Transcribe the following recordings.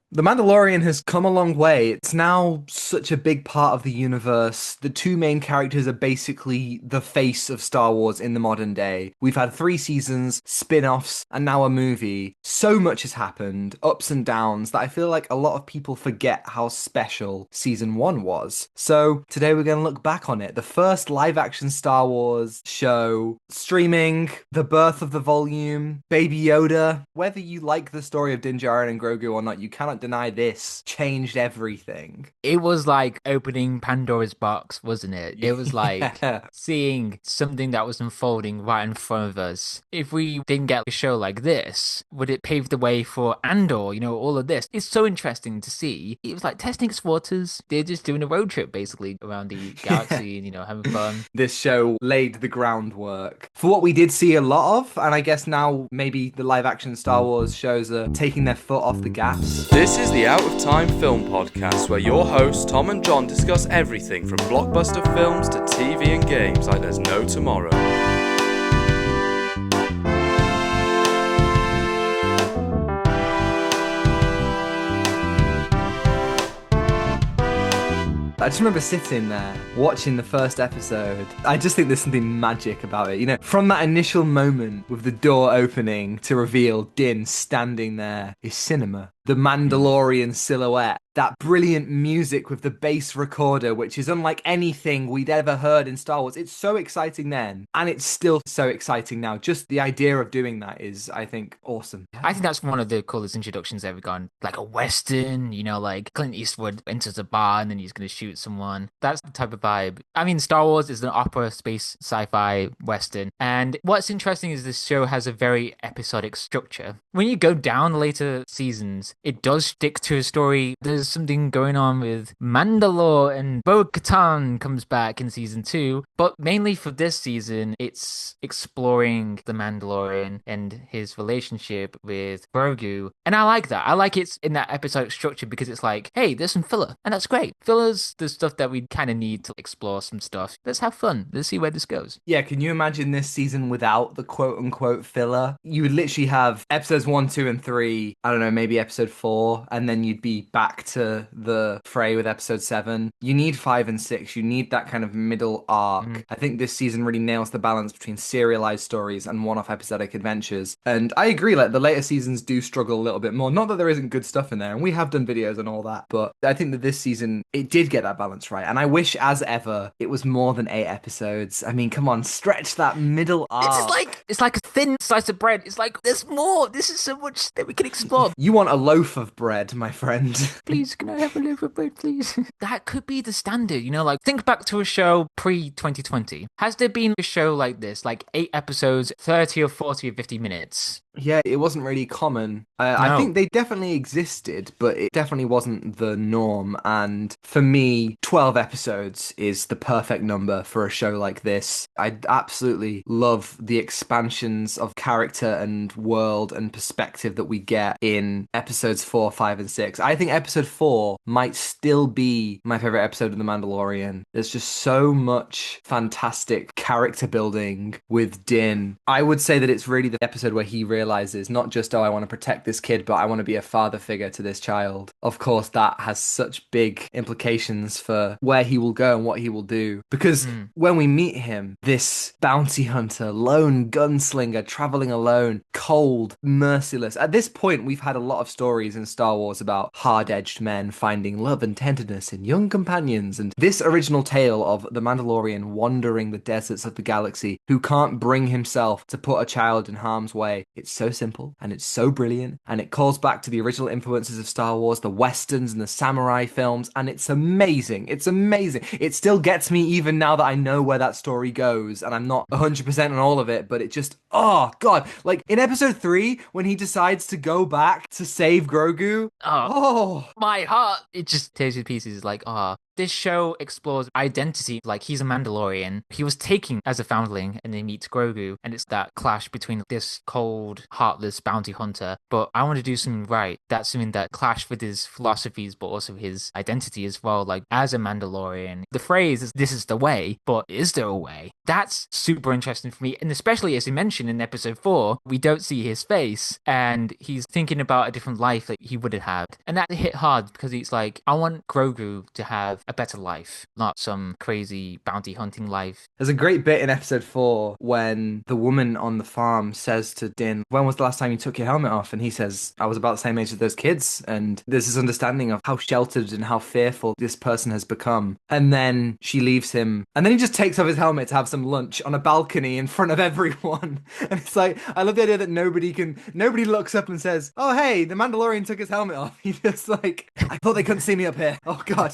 The Mandalorian has come a long way. It's now such a big part of the universe. The two main characters are basically the face of Star Wars in the modern day. We've had 3 seasons, spin-offs, and now a movie. So much has happened, ups and downs, that I feel like a lot of people forget how special season 1 was. So today we're going to look back on it. The first live-action Star Wars show, streaming, the birth of the volume, Baby Yoda. Whether you like the story of Din Djarin and Grogu or not, you cannot deny this changed everything. It was like opening Pandora's box, wasn't it? It was like Yeah. seeing something that was unfolding right in front of us. If we didn't get a show like this, would it pave the way for Andor? All of this. It's so interesting to see. It was like testing its waters. They're just doing a road trip basically around the Yeah. galaxy and, having fun. This show laid the groundwork for what we did see a lot of, and I guess now maybe the live action Star Wars shows are taking their foot off the gas. This is the Out of Time Film Podcast, where your hosts Tom and John discuss everything from blockbuster films to TV and games like there's no tomorrow. I just remember sitting there watching the first episode. I just think there's something magic about it. From that initial moment with the door opening to reveal Din standing there is cinema. The Mandalorian silhouette, that brilliant music with the bass recorder, which is unlike anything we'd ever heard in Star Wars. It's so exciting then, and it's still so exciting now. Just the idea of doing that is, I think, awesome. I think that's one of the coolest introductions ever gone. Like a Western, like Clint Eastwood enters a bar and then he's going to shoot someone. That's the type of vibe. I mean, Star Wars is an opera, space, sci-fi, Western. And what's interesting is this show has a very episodic structure. When you go down later seasons, it does stick to a story. There's something going on with Mandalore, and Bo-Katan comes back in season 2. But mainly for this season, it's exploring the Mandalorian and his relationship with Grogu. And I like that. I like it's in that episodic structure because it's like, hey, there's some filler. And that's great. Filler's the stuff that we kind of need to explore some stuff. Let's have fun. Let's see where this goes. Yeah, can you imagine this season without the quote unquote filler? You would literally have episodes 1, 2, and 3, I don't know, maybe episode 4, and then you'd be back to the fray with episode 7. You need 5 and 6. You need that kind of middle arc. I think this season really nails the balance between serialized stories and one-off episodic adventures. And I agree, like the later seasons do struggle a little bit more. Not that there isn't good stuff in there, and we have done videos and all that, but I think that this season it did get that balance right. And I wish, as ever, it was more than 8 episodes. I mean, come on, stretch that middle arc. It's like a thin slice of bread. It's like there's more. This is so much that we can explore. You want a loaf of bread, my friend. Please, can I have a loaf of bread, please? That could be the standard, like think back to a show pre-2020. Has there been a show like this, like 8 episodes, 30 or 40 or 50 minutes? Yeah, it wasn't really common. I No. think they definitely existed, but it definitely wasn't the norm. And for me, 12 episodes is the perfect number for a show like this. I absolutely love the expansions of character and world and perspective that we get in episodes 4, 5, and 6. I think episode 4 might still be my favorite episode of The Mandalorian. There's just so much fantastic character building with Din. I would say that it's really the episode where he realizes not just, oh, I want to protect this kid, but I want to be a father figure to this child. Of course, that has such big implications for where he will go and what he will do. Because when we meet him, this bounty hunter, lone gunslinger, traveling alone, cold, merciless. At this point, we've had a lot of stories in Star Wars about hard-edged men finding love and tenderness in young companions. And this original tale of the Mandalorian wandering the deserts of the galaxy, who can't bring himself to put a child in harm's way. It's so simple and it's so brilliant, and it calls back to the original influences of Star Wars, the westerns and the samurai films, and it's amazing. It's amazing. It still gets me even now that I know where that story goes, and I'm not 100% on all of it, but it just, oh god, like in episode 3 when he decides to go back to save Grogu. Oh, Oh, my heart. It just tears you to pieces. It's like, This show explores identity. Like, he's a Mandalorian. He was taken as a foundling and he meets Grogu. And it's that clash between this cold, heartless bounty hunter. But I want to do something right. That's something that clashed with his philosophies, but also his identity as well. Like, as a Mandalorian, the phrase is, this is the way, but is there a way? That's super interesting for me. And especially as he mentioned in episode 4, we don't see his face and he's thinking about a different life that he would have had. And that hit hard because it's like, I want Grogu to have a better life, not some crazy bounty hunting life. There's a great bit in episode 4 when the woman on the farm says to Din, when was the last time you took your helmet off? And he says, I was about the same age as those kids. And there's this understanding of how sheltered and how fearful this person has become. And then she leaves him. And then he just takes off his helmet to have some lunch on a balcony in front of everyone. And it's like, I love the idea that nobody looks up and says, oh, hey, the Mandalorian took his helmet off. He just like, I thought they couldn't see me up here. Oh, God.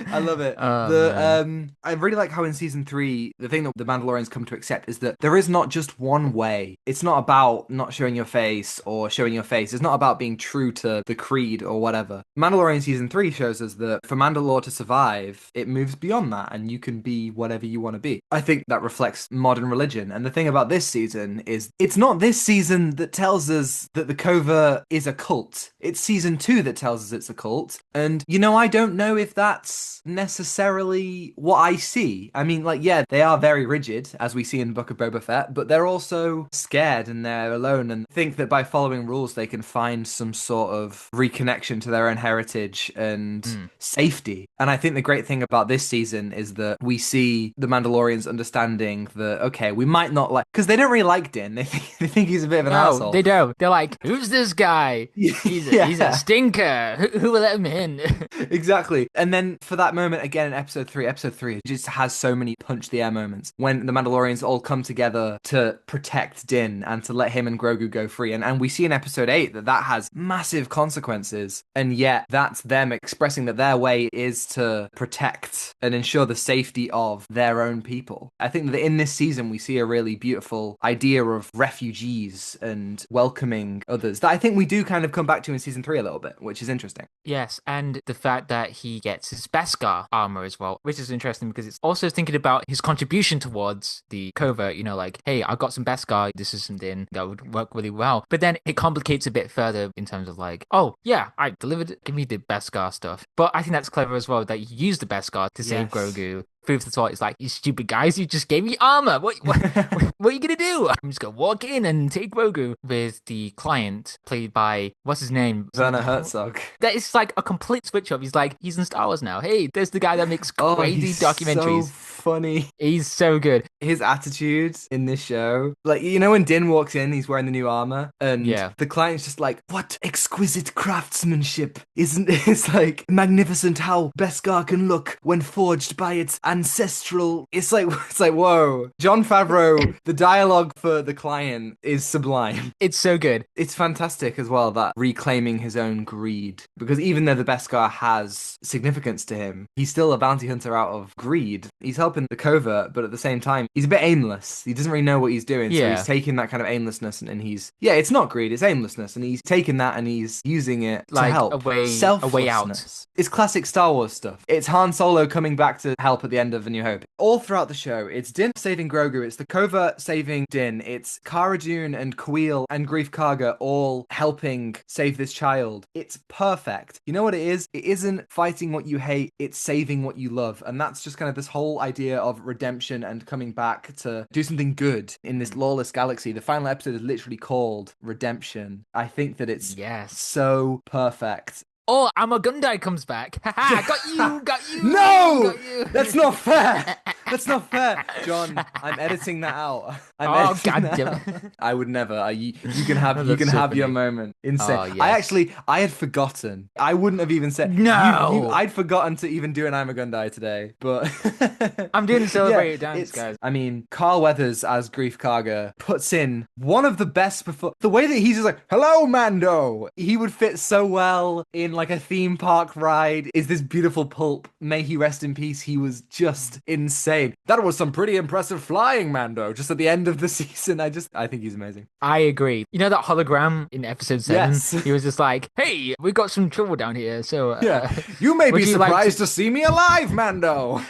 I love it. I really like how in season 3, the thing that the Mandalorians come to accept is that there is not just one way. It's not about not showing your face or showing your face. It's not about being true to the creed or whatever. Mandalorian season 3 shows us that for Mandalore to survive, it moves beyond that and you can be whatever you want to be. I think that reflects modern religion. And the thing about this season is it's not this season that tells us that the covert is a cult. It's season 2 that tells us it's a cult. And, I don't know if that's necessarily what I see. I mean, like, yeah, they are very rigid, as we see in the Book of Boba Fett, but they're also scared and they're alone and think that by following rules, they can find some sort of reconnection to their own heritage and safety. And I think the great thing about this season is that we see the Mandalorians understanding that, okay, we might not like, because they don't really like Din. They think he's a bit of an asshole. No, they don't. They're like, who's this guy? He's a stinker. Who will let him in? Exactly. And then for that moment again in episode 3 just has so many punch the air moments when the Mandalorians all come together to protect Din and to let him and Grogu go free. And we see in episode 8 that has massive consequences. And yet that's them expressing that their way is to protect and ensure the safety of their own people. I think that in this season we see a really beautiful idea of refugees and welcoming others that I think we do kind of come back to in season 3 a little bit, which is interesting. Yes, and the fact that he gets his Beskar armor as well, which is interesting because it's also thinking about his contribution towards the covert, like, hey, I got some Beskar, this is something that would work really well. But then it complicates a bit further in terms of like, oh, yeah, I delivered, give me the Beskar stuff. But I think that's clever as well that you use the Beskar to save Grogu. Food for thought is like, you stupid guys, you just gave me armor. What are you gonna do? I'm just gonna walk in and take Grogu with the client played by, what's his name? Werner Herzog. That is like a complete switch up. He's in Star Wars now. Hey, there's the guy that makes crazy documentaries. So funny. He's so good. His attitude in this show, like, when Din walks in, he's wearing the new armor, and the client's just like, what exquisite craftsmanship. Isn't it like magnificent how Beskar can look when forged by its ancestral. It's like whoa. Jon Favreau, the dialogue for the client is sublime. It's so good. It's fantastic as well, that reclaiming his own greed, because even though the Beskar has significance to him, he's still a bounty hunter out of greed. He's helping the covert, but at the same time he's a bit aimless. He doesn't really know what he's doing, so he's taking that kind of aimlessness and he's it's not greed, it's aimlessness, and he's taking that and he's using it to help. A way out. It's classic Star Wars stuff. It's Han Solo coming back to help at the end of A New Hope. All throughout the show, it's Din saving Grogu, it's the covert saving Din, it's Cara Dune and Kuiil and Greef Karga all helping save this child. It's perfect. You know what it is? It isn't fighting what you hate, it's saving what you love. And that's just kind of this whole idea of redemption and coming back to do something good in this lawless galaxy. The final episode is literally called Redemption. I think that it's so perfect. Oh, Amagundai comes back. Haha, got you. No! Got you. That's not fair. That's not fair. John, I'm editing that out. I would never. You can have your moment. Insane. Oh, yes. I had forgotten. I wouldn't have even said. No. I'd forgotten to even do an Amagundai today, but. I'm doing a celebrate dance, guys. I mean, Carl Weathers as Greef Karga puts in one of the best the way that he's just like, hello, Mando. He would fit so well in like a theme park ride. Is this beautiful pulp. May he rest in peace. He was just insane. That was some pretty impressive flying, Mando. Just at the end of the season. I think he's amazing. I agree. You know that hologram in episode 7? Yes. He was just like, hey, we got some trouble down here. So, Yeah. You may would be you like surprised to see me alive, Mando.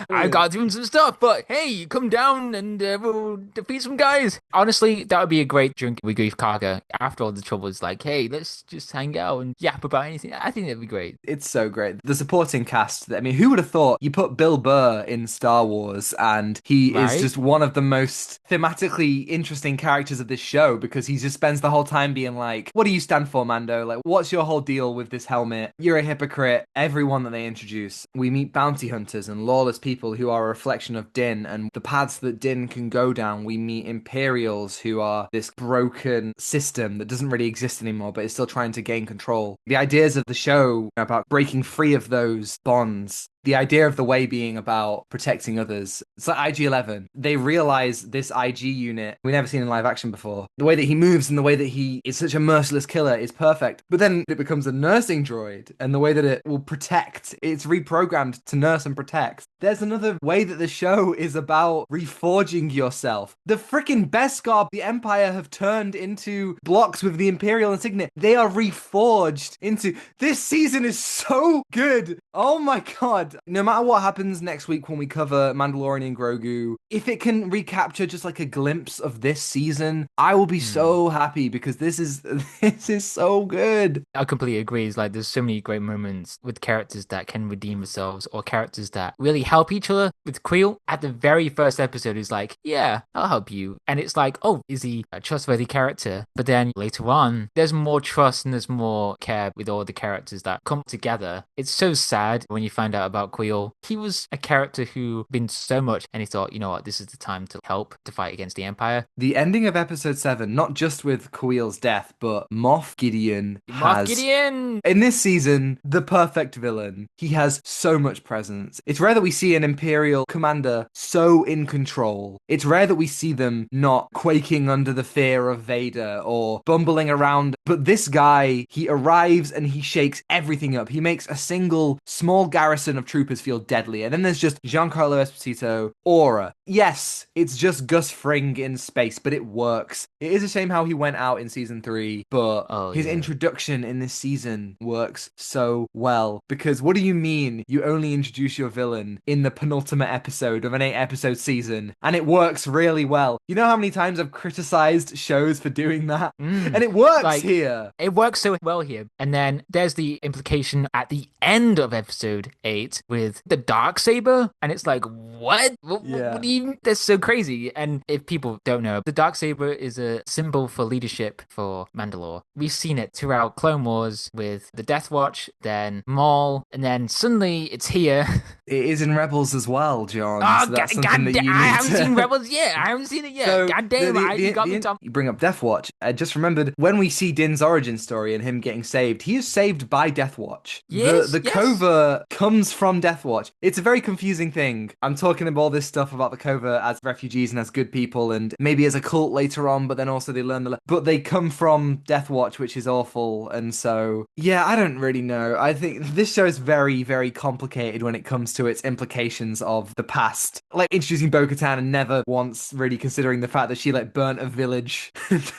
I got doing some stuff, but hey, come down and we'll defeat some guys. Honestly, that would be a great drink with Grief Karga. After all the trouble, it's like, hey, let's just hang out and yap about anything. I think that'd be great. It's so great. The supporting cast, I mean, who would have thought you put Bill Burr in Star Wars and he is Right? just one of the most thematically interesting characters of this show because he just spends the whole time being like, what do you stand for, Mando? Like, what's your whole deal with this helmet? You're a hypocrite. Everyone that they introduce, we meet bounty hunters and lawless people who are a reflection of Din and the paths that Din can go down. We meet Imperials who are this broken system that doesn't really exist anymore, but is still trying to gain control. The ideas of the show about breaking free of those bonds, the idea of the way being about protecting others. It's like IG-11. They realize this IG unit we never seen in live action before. The way that he moves and the way that he is such a merciless killer is perfect. But then it becomes a nursing droid, and the way that it will protect, it's reprogrammed to nurse and protect. There's another way that the show is about reforging yourself. The freaking Beskar, the Empire have turned into blocks with the Imperial insignia. They are reforged into... This season is so good. Oh my god. No matter what happens next week when we cover Mandalorian and Grogu, if it can recapture just like a glimpse of this season, I will be so happy because this is so good. I completely agree. It's like there's so many great moments with characters that can redeem themselves or characters that really help each other. With Creel, at the very first episode, he's like, yeah, I'll help you. And it's like, oh, is he a trustworthy character? But then later on, there's more trust and there's more care with all the characters that come together. It's so sad when you find out about Creel. He was a character who been so much and he thought, you know what, this is the time to help to fight against the Empire. The ending of episode 7, not just with Queel's death, but Moff Gideon in this season, the perfect villain. He has so much presence. It's rare that we see an Imperial commander so in control. It's rare that we see them not quaking under the fear of Vader or bumbling around. But this guy, he arrives and he shakes everything up. He makes a single small garrison of troopers feel deadly. And then there's just Giancarlo Esposito, aura. Yes, it's just Gus Fring in space, but it works. It is a shame how he went out in season 3, but his introduction in this season works so well. Because what do you mean you only introduce your villain in the penultimate episode of an 8-episode season? And it works really well. You know how many times I've criticized shows for doing that? And it works here. It works so well here. And then there's the implication at the end of episode 8 with the Darksaber, and it's like, what do you... That's so crazy. And if people don't know, the Darksaber is a symbol for leadership for Mandalore. We've seen it throughout Clone Wars with the Death Watch, then Maul, and then suddenly it's here. It is in Rebels as well, John. Oh, so that's God, something that you I need haven't to... seen Rebels yet. I haven't seen it yet. So God damn, you got me, Tom. You bring up Death Watch. I just remembered when we see Din's origin story and him getting saved, he is saved by Death Watch. Yes, the covert comes from Death Watch. It's a very confusing thing. I'm talking about all this stuff about the covert as refugees and as good people and maybe as a cult later on, but then also they learn but they come from Death Watch, which is awful. And so, yeah, I don't really know. I think this show is very, very complicated when it comes to its implications of the past. Like introducing Bo-Katan and never once really considering the fact that she like burnt a village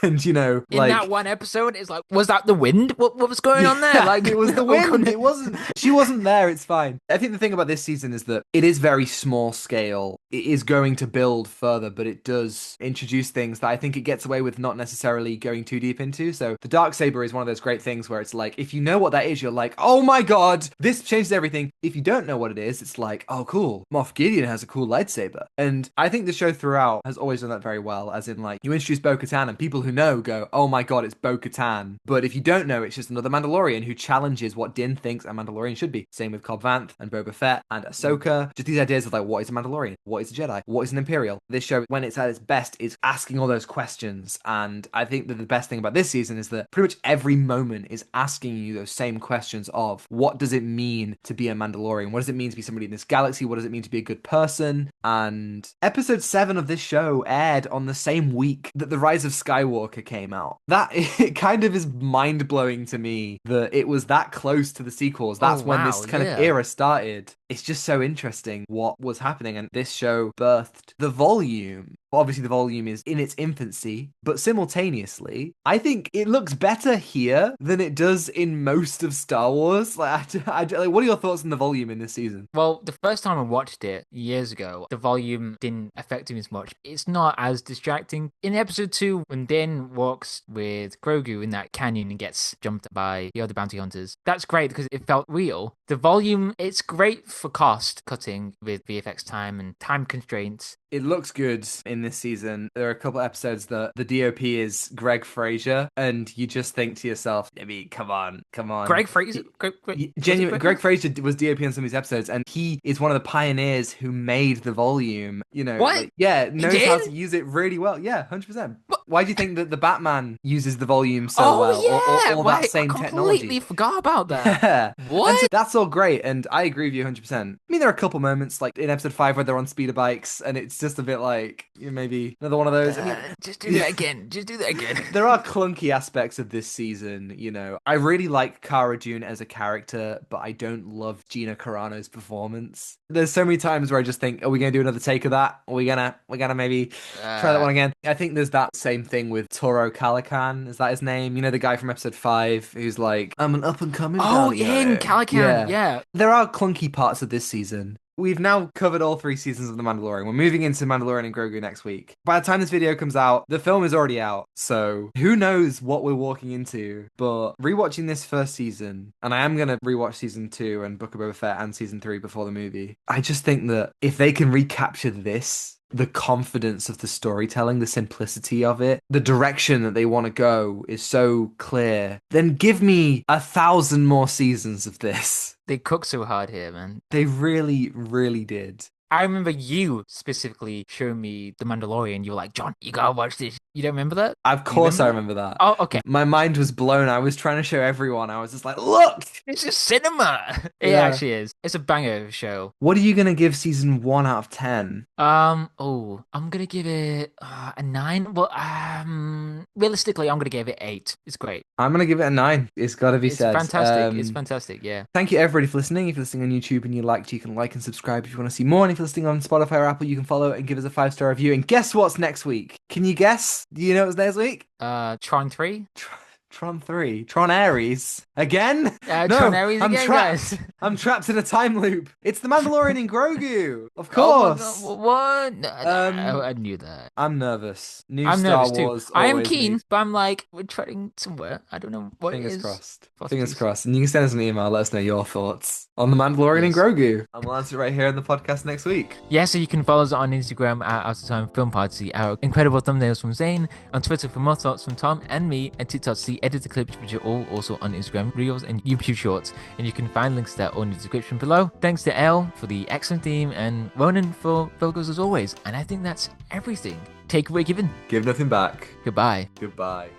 and, you know, in that one episode, it's like, was that the wind? What was going on there? Like it was the wind. It wasn't. She wasn't there. It's fine. I think the thing about this season is that it is very small scale. It is going to build further, but it does introduce things that I think it gets away with not necessarily going too deep into. So the Darksaber is one of those great things where it's like, if you know what that is, you're like, oh my god, this changes everything. If you don't know what it is, it's like, oh cool, Moff Gideon has a cool lightsaber. And I think the show throughout has always done that very well, as in like, you introduce Bo-Katan and people who know go, oh my god, it's Bo-Katan. But if you don't know, it's just another Mandalorian who challenges what Din thinks a Mandalorian should be. Same with Cobb Vanth and Boba Fett and Ahsoka. Just these ideas of like, what is a Mandalorian? What is a Jedi? What is an Imperial? This show, when it's at its best, is asking all those questions. And I think that the best thing about this season is that pretty much every moment is asking you those same questions of what does it mean to be a Mandalorian? What does it mean to be somebody in this galaxy? What does it mean to be a good person? And episode 7 of this show aired on the same week that The Rise of Skywalker came out. That it kind of is mind-blowing to me that it was that close to the sequels. That's when this kind of era started. It's just so interesting what was happening, and this show birthed the volume Obviously, the volume is in its infancy, but simultaneously, I think it looks better here than it does in most of Star Wars. Like, like, what are your thoughts on the volume in this season? Well, the first time I watched it years ago, the volume didn't affect me as much. It's not as distracting. In episode 2, when Din walks with Grogu in that canyon and gets jumped by the other bounty hunters, that's great because it felt real. The volume, it's great for cost cutting with VFX time and time constraints. It looks good in this season. There are a couple episodes that the DOP is Greg Fraser, and you just think to yourself, I mean, come on. Greg Fraser? Genuine, Greg Fraser was DOP on some of these episodes, and he is one of the pioneers who made the volume. You know, What? Like, yeah, knows how to use it really well. Yeah, 100%. Why do you think that the Batman uses the volume so well? Yeah. Or that same I technology? completely forgot about that. Yeah. What? And so that's all great, and I agree with you 100%. I mean, there are a couple moments, like in episode 5, where they're on speeder bikes, and it's just a bit like, maybe another one of those. I mean, Just do that again. Just do that again. there are clunky aspects of this season, you know. I really like Cara Dune as a character, but I don't love Gina Carano's performance. There's so many times where I just think, are we gonna do another take of that? Are we gonna maybe try that one again? I think there's that same thing with Toro Calican. Is that his name? You know, the guy from episode 5 who's like, I'm an up and coming. Him, Calican. Yeah. There are clunky parts of this season. We've now covered all 3 seasons of The Mandalorian. We're moving into Mandalorian and Grogu next week. By the time this video comes out, the film is already out. So who knows what we're walking into. But rewatching this first season, and I am going to rewatch season 2 and Book of Boba Fett and season 3 before the movie. I just think that if they can recapture this, the confidence of the storytelling, the simplicity of it, the direction that they want to go is so clear, then give me 1,000 more seasons of this. They cook so hard here, man. They really, really did. I remember you specifically showing me The Mandalorian. You were like, John, you gotta watch this. You don't remember that? Of course I remember that. Oh, okay. My mind was blown. I was trying to show everyone. I was just like, look! It's just cinema. It Yeah. actually is. It's a banger of a show. What are you going to give season 1 out of 10? I'm gonna give it a 9. Well, realistically, I'm gonna give it 8. It's great. I'm going to give it a 9. It's got to be It's said. fantastic. It's fantastic. Yeah. Thank you everybody for listening. If you're listening on YouTube and you liked, you can like and subscribe if you want to see more. And if you're listening on Spotify or Apple, you can follow and give us a 5-star review. And guess what's next week? Can you guess? Do you know what's next week? Tron 3. Tron 3. Tron Ares. Again? No, Tron Ares I'm again, trapped. guys. I'm trapped in a time loop. It's the Mandalorian and Grogu. Of Oh my course. God, what? No, I knew that. I'm nervous. New I'm Star nervous Wars. too. I am always keen, news. but I'm like, we're treading somewhere. I don't know what it Fingers is. crossed. Possibly. Fingers crossed. And you can send us an email. Let us know your thoughts on the Mandalorian and Yes. Grogu. And we'll answer it right here in the podcast next week. Yeah, so you can follow us on Instagram at Out of Time Film Pod to see our incredible thumbnails from Zain, on Twitter for more thoughts from Tom and me, and TikTok to see edited clips, which are all also on Instagram, Reels, and YouTube Shorts. And you can find links to that all in the description below. Thanks to Elle for the excellent theme, and Ronan for logos as always. And I think that's everything. Takeaway given. Give nothing back. Goodbye. Goodbye.